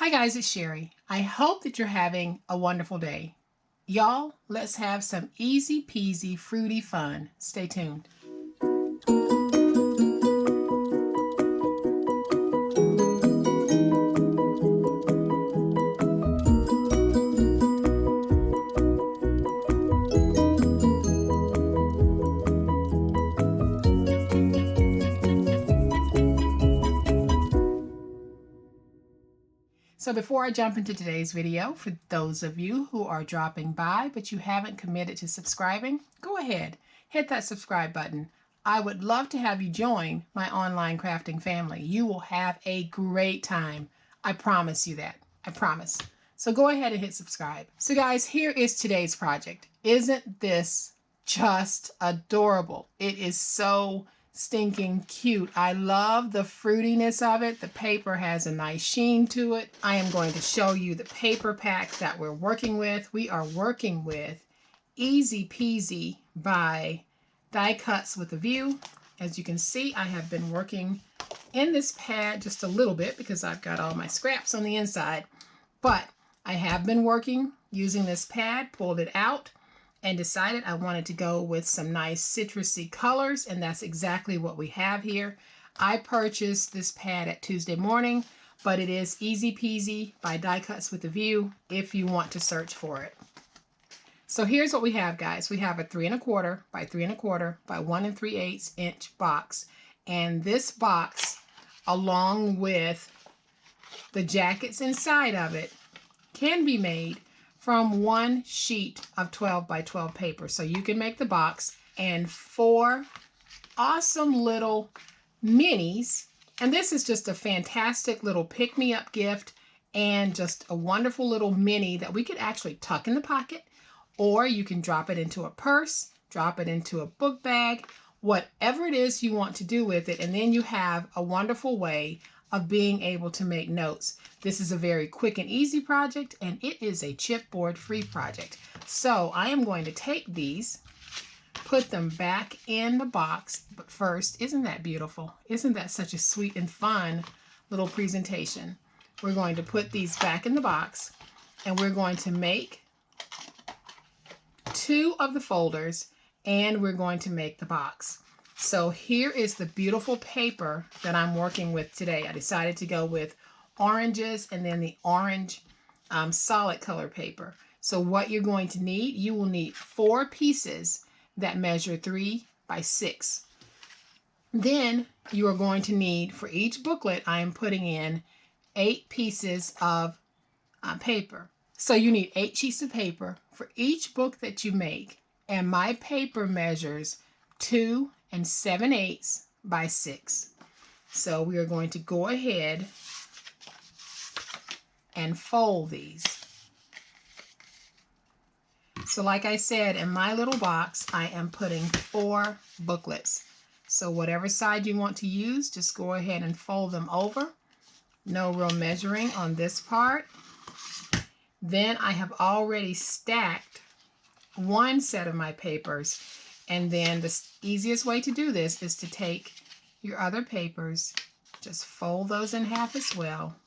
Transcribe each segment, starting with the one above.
Hi guys, it's Sherry. I hope that you're having a wonderful day. Y'all, let's have some easy peasy fruity fun. Stay tuned. So before I jump into today's video, for those of you who are dropping by but you haven't committed to subscribing, go ahead, hit that subscribe button. I would love to have you join my online crafting family. You will have a great time. I promise you that. I promise. So go ahead and hit subscribe. So guys, here is today's project. Isn't this just adorable? It is so stinking cute. I love the fruitiness of it. The paper has a nice sheen to it. I am going to show you the paper pack that we're working with. We are working with Easy Peasy by Die Cuts with a View. As you can see, I have been working in this pad just a little bit because I've got all my scraps on the inside, but I have been working using this pad, pulled it out, and decided I wanted to go with some nice citrusy colors, and that's exactly what we have here. I purchased this pad at Tuesday Morning, but it is Easy Peasy by Die Cuts with a View if you want to search for it. So here's what we have, guys. We have a 3 1/4 by 3 1/4 by 1 3/8 inch box, and this box, along with the jackets inside of it, can be made from one sheet of 12 by 12 paper. So you can make the box and 4 awesome little minis. And this is just a fantastic little pick-me-up gift and just a wonderful little mini that we could actually tuck in the pocket, or you can drop it into a purse, drop it into a book bag, whatever it is you want to do with it. And then you have a wonderful way of being able to make notes. This is a very quick and easy project, and it is a chipboard free project. So I am going to take these, put them back in the box, but first, isn't that beautiful? Isn't that such a sweet and fun little presentation? We're going to put these back in the box, and we're going to make 2 of the folders, and we're going to make the box. So here is the beautiful paper that I'm working with today. I decided to go with oranges and then the orange solid color paper. So what you're going to need, you will need 4 pieces that measure 3 by 6. Then you are going to need, for each booklet, I am putting in 8 pieces of paper. So you need 8 sheets of paper for each book that you make. And my paper measures 2 7/8 by 6. So we are going to go ahead and fold these. So like I said, in my little box, I am putting 4 booklets. So whatever side you want to use, just go ahead and fold them over. No real measuring on this part. Then I have already stacked one set of my papers. And then the easiest way to do this is to take your other papers, just fold those in half as well.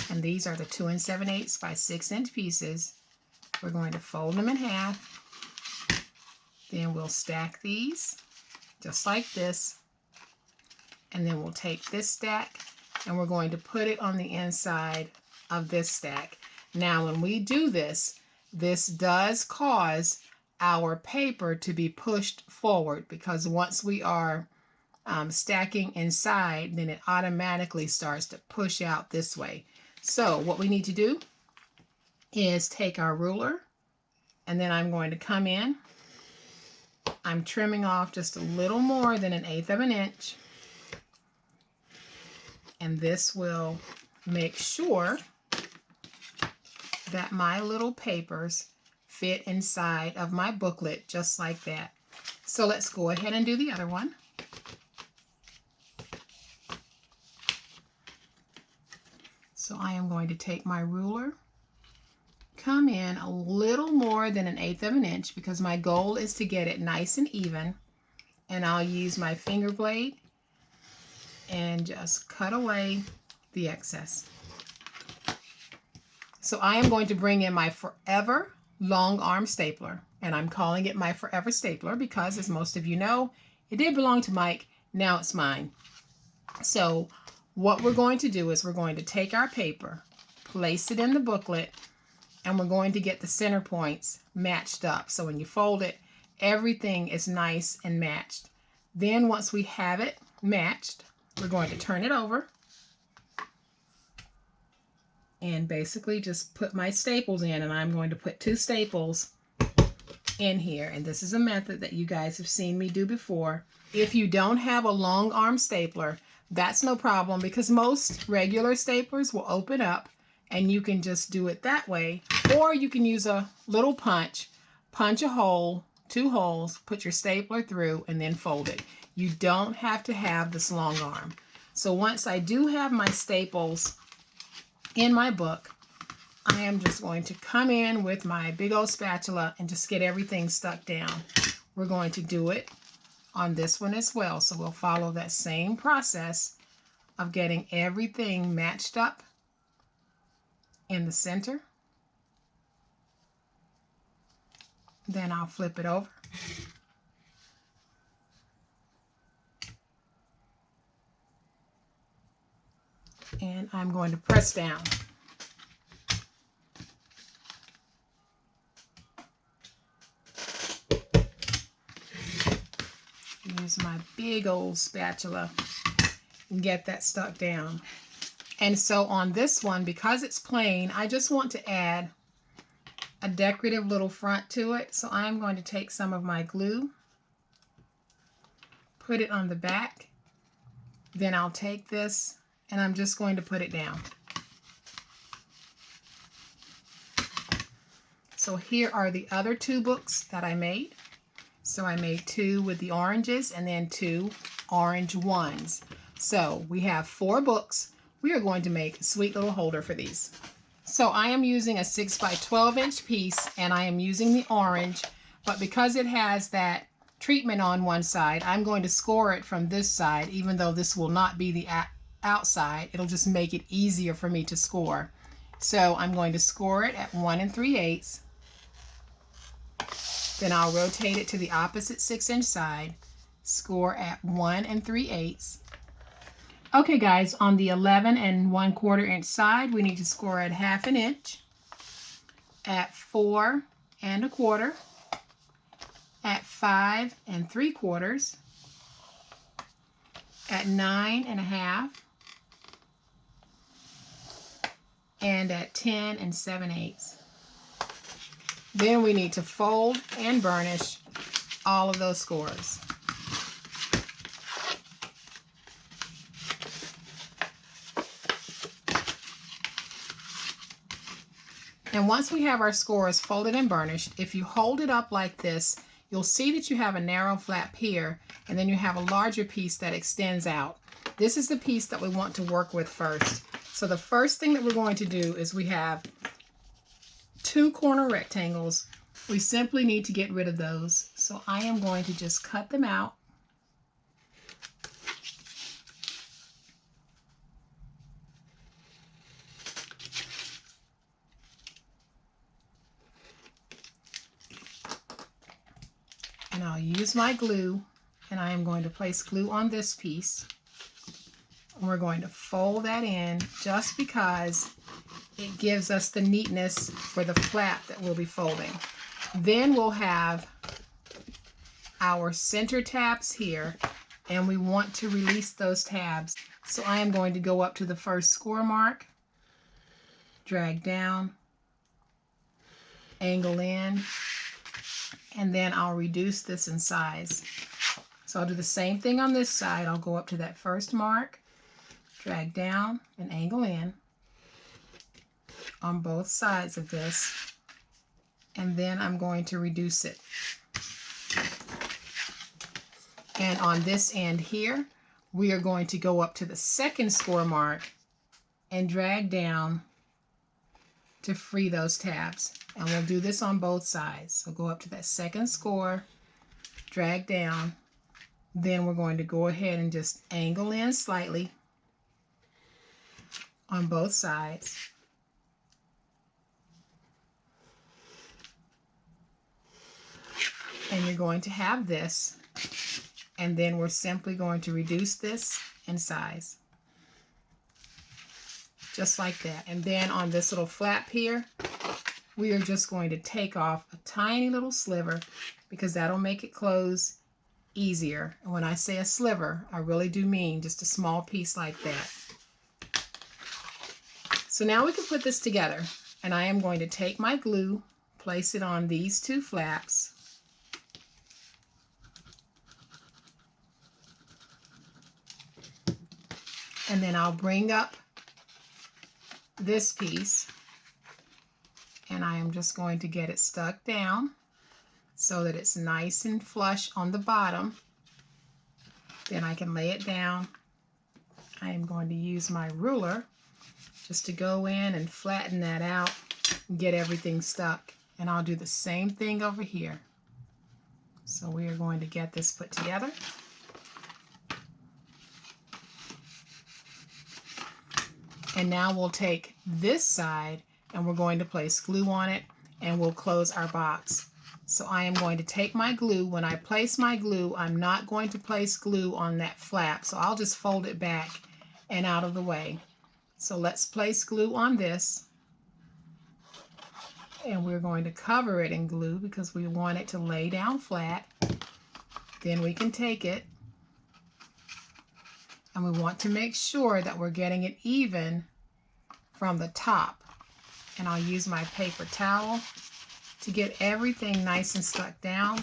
And these are the 2 7/8 by 6 inch pieces. We're going to fold them in half. Then we'll stack these just like this. And then we'll take this stack and we're going to put it on the inside of this stack. Now when we do this, this does cause our paper to be pushed forward, because once we are stacking inside, then it automatically starts to push out this way. So what we need to do is take our ruler, and then I'm going to come in. I'm trimming off just a little more than 1/8 of an inch, and this will make sure that my little papers fit inside of my booklet just like that. So let's go ahead and do the other one. So I am going to take my ruler, come in a little more than 1/8 of an inch because my goal is to get it nice and even, and I'll use my finger blade and just cut away the excess. So I am going to bring in my Forever long arm stapler, and I'm calling it my Forever stapler because, as most of you know, it did belong to Mike. Now it's mine. So what we're going to do is we're going to take our paper, place it in the booklet, and we're going to get the center points matched up. So when you fold it, everything is nice and matched. Then once we have it matched, we're going to turn it over and basically just put my staples in, and I'm going to put 2 staples in here. And this is a method that you guys have seen me do before. If you don't have a long arm stapler, that's no problem, because most regular staplers will open up and you can just do it that way. Or you can use a little punch a hole, 2 holes, put your stapler through, and then fold it. You don't have to have this long arm. So once I do have my staples in my book, I am just going to come in with my big old spatula and just get everything stuck down. We're going to do it on this one as well. So we'll follow that same process of getting everything matched up in the center. Then I'll flip it over. And I'm going to press down. Use my big old spatula and get that stuck down. And so on this one, because it's plain, I just want to add a decorative little front to it. So I'm going to take some of my glue, put it on the back. Then I'll take this and I'm just going to put it down. So here are the other 2 books that I made. So I made 2 with the oranges and then 2 orange ones. So we have 4 books. We are going to make a sweet little holder for these. So I am using a 6 by 12 inch piece, and I am using the orange, but because it has that treatment on one side, I'm going to score it from this side, even though this will not be the outside. It'll just make it easier for me to score. So I'm going to score it at 1 3/8. Then I'll rotate it to the opposite 6-inch side, score at 1 3/8. Okay guys, on the 11 1/4 inch side, we need to score at 1/2 inch, at 4 1/4, at 5 3/4, at 9 1/2, and at 10 7/8. Then we need to fold and burnish all of those scores. And once we have our scores folded and burnished, if you hold it up like this, you'll see that you have a narrow flap here, and then you have a larger piece that extends out. This is the piece that we want to work with first. So the first thing that we're going to do is we have 2 corner rectangles. We simply need to get rid of those. So I am going to just cut them out. And I'll use my glue, and I am going to place glue on this piece. And we're going to fold that in just because it gives us the neatness for the flap that we'll be folding. Then we'll have our center tabs here, and we want to release those tabs. So I am going to go up to the first score mark, drag down, angle in, and then I'll reduce this in size. So I'll do the same thing on this side. I'll go up to that first mark, drag down, and angle in on both sides of this, and then I'm going to reduce it. And on this end here, we are going to go up to the second score mark and drag down to free those tabs. And we'll do this on both sides. So go up to that second score, drag down, then we're going to go ahead and just angle in slightly on both sides. And you're going to have this, and then we're simply going to reduce this in size. Just like that. And then on this little flap here, we are just going to take off a tiny little sliver because that'll make it close easier. And when I say a sliver, I really do mean just a small piece like that. So now we can put this together, and I am going to take my glue, place it on these two flaps, and then I'll bring up this piece, and I am just going to get it stuck down so that it's nice and flush on the bottom. Then I can lay it down. I am going to use my ruler just to go in and flatten that out and get everything stuck. And I'll do the same thing over here. So we are going to get this put together. And now we'll take this side and we're going to place glue on it, and we'll close our box. So I am going to take my glue. When I place my glue, I'm not going to place glue on that flap. So I'll just fold it back and out of the way. So let's place glue on this. And we're going to cover it in glue because we want it to lay down flat. Then we can take it, and we want to make sure that we're getting it even from the top. And I'll use my paper towel to get everything nice and stuck down.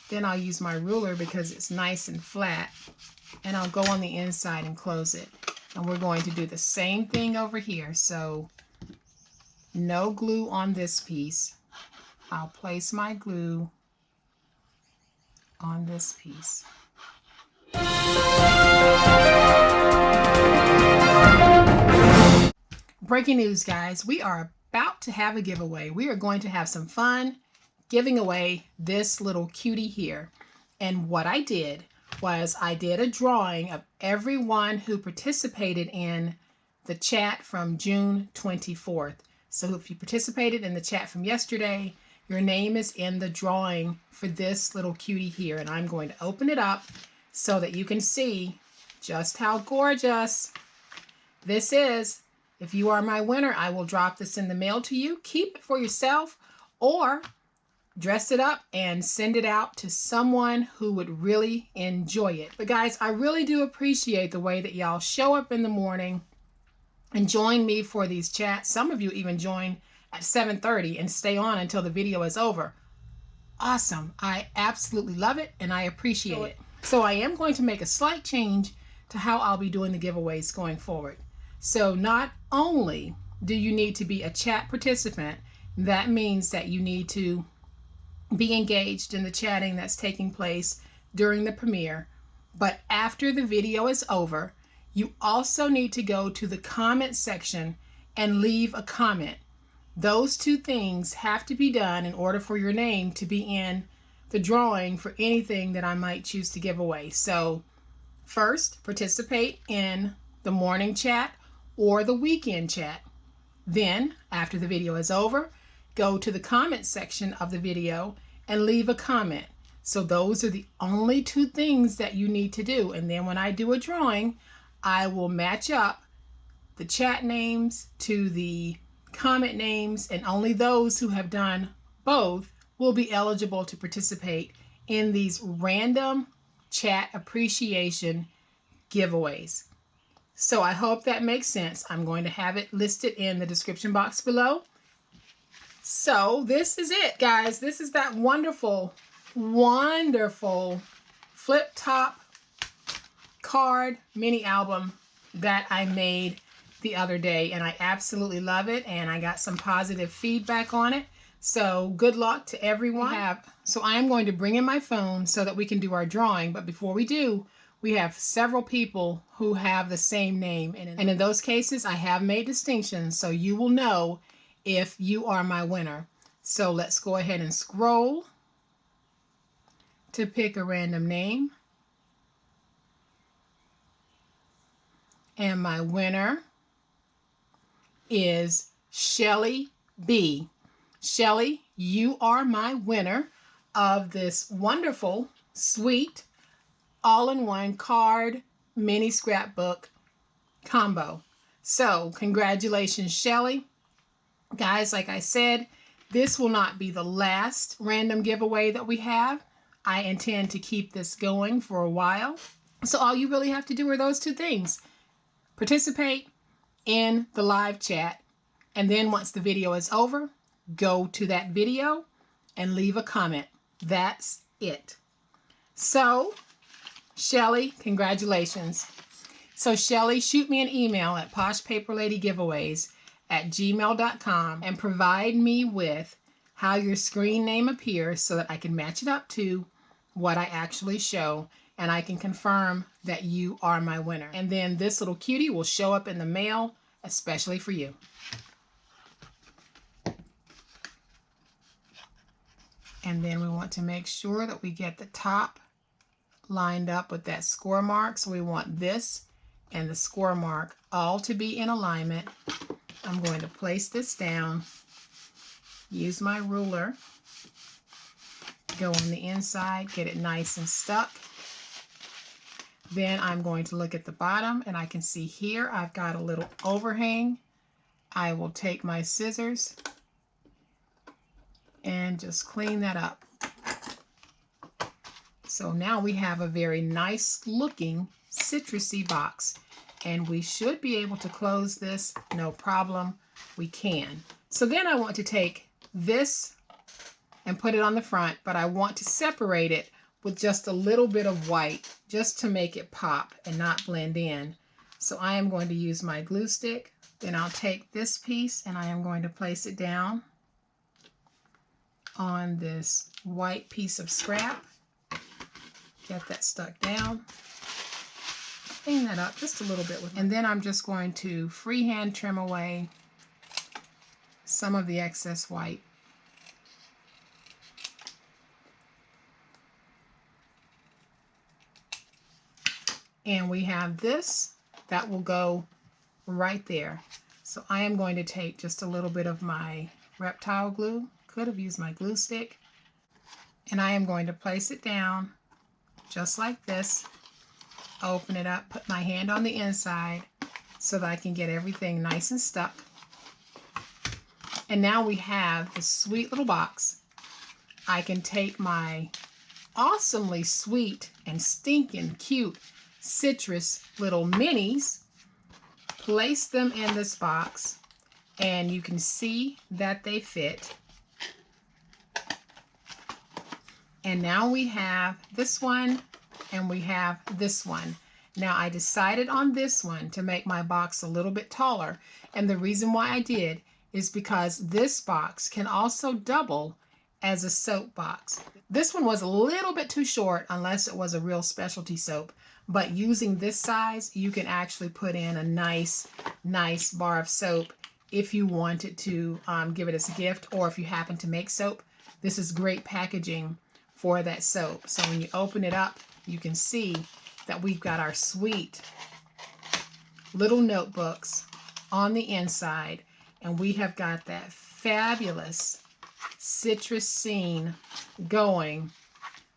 Then I'll use my ruler because it's nice and flat, and I'll go on the inside and close it. And we're going to do the same thing over here. So no glue on this piece. I'll place my glue on this piece. Breaking news, guys. We are about to have a giveaway. We are going to have some fun giving away this little cutie here. And what I did was I did a drawing of everyone who participated in the chat from June 24th. So if you participated in the chat from yesterday, your name is in the drawing for this little cutie here. And I'm going to open it up so that you can see just how gorgeous this is. If you are my winner, I will drop this in the mail to you. Keep it for yourself or dress it up and send it out to someone who would really enjoy it. But guys, I really do appreciate the way that y'all show up in the morning and join me for these chats. Some of you even join at 7:30 and stay on until the video is over. Awesome. I absolutely love it and I appreciate it. So I am going to make a slight change to how I'll be doing the giveaways going forward. So not only do you need to be a chat participant, that means that you need to be engaged in the chatting that's taking place during the premiere, but after the video is over, you also need to go to the comment section and leave a comment. Those two things have to be done in order for your name to be in the drawing for anything that I might choose to give away. So first, participate in the morning chat or the weekend chat. Then, after the video is over, go to the comment section of the video and leave a comment. So those are the only two things that you need to do. And then when I do a drawing, I will match up the chat names to the comment names, and only those who have done both will be eligible to participate in these random chat appreciation giveaways. So I hope that makes sense. I'm going to have it listed in the description box below. So this is it, guys. This is that wonderful, wonderful flip top card mini album that I made the other day, and I absolutely love it, and I got some positive feedback on it. So good luck to everyone. So I am going to bring in my phone so that we can do our drawing, but before we do, we have several people who have the same name, and in those cases I have made distinctions so you will know if you are my winner. So let's go ahead and scroll to pick a random name. And my winner is Shelly B. Shelly, you are my winner of this wonderful, sweet, all-in-one card mini scrapbook combo. So congratulations, Shelly. Guys, like I said, this will not be the last random giveaway that we have. I intend to keep this going for a while. So all you really have to do are those two things. Participate in the live chat. And then once the video is over, go to that video and leave a comment. That's it. So, Shelly, congratulations. So Shelly, shoot me an email at poshpaperladygiveaways@gmail.com and provide me with how your screen name appears so that I can match it up to what I actually show, and I can confirm that you are my winner. And then this little cutie will show up in the mail, especially for you. And then we want to make sure that we get the top lined up with that score mark. So we want this and the score mark all to be in alignment. I'm going to place this down, use my ruler, go on the inside, get it nice and stuck. Then I'm going to look at the bottom, and I can see here I've got a little overhang. I will take my scissors and just clean that up. So now we have a very nice looking citrusy box, and we should be able to close this, no problem. We can. So then I want to take this and put it on the front, but I want to separate it with just a little bit of white just to make it pop and not blend in. So I am going to use my glue stick. Then I'll take this piece and I am going to place it down on this white piece of scrap. Get that stuck down. Clean that up just a little bit. And then I'm just going to freehand trim away some of the excess white. And we have this that will go right there. So I am going to take just a little bit of my reptile glue. Could have used my glue stick. And I am going to place it down just like this. Open it up, put my hand on the inside so that I can get everything nice and stuck. And now we have this sweet little box. I can take my awesomely sweet and stinking cute citrus little minis, place them in this box, and you can see that they fit. And now we have this one and we have this one. Now I decided on this one to make my box a little bit taller, and the reason why I did is because this box can also double as a soap box. This one was a little bit too short unless it was a real specialty soap, but using this size you can actually put in a nice bar of soap if you wanted to give it as a gift, or if you happen to make soap. This is great packaging for that soap. So when you open it up, you can see that we've got our sweet little notebooks on the inside, and we have got that fabulous citrus scene going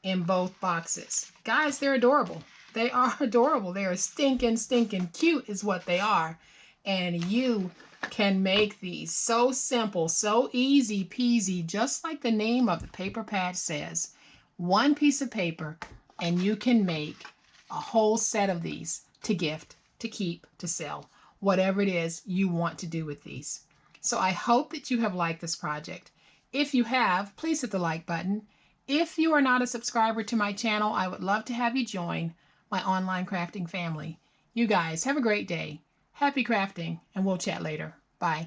in both boxes. Guys, they're adorable. They are adorable. They are stinking cute is what they are. And you can make these so simple, so easy peasy, just like the name of the paper pad says. One piece of paper, and you can make a whole set of these to gift, to keep, to sell, whatever it is you want to do with these. So I hope that you have liked this project. If you have, please hit the like button. If you are not a subscriber to my channel, I would love to have you join my online crafting family. You guys have a great day. Happy crafting, and we'll chat later. Bye.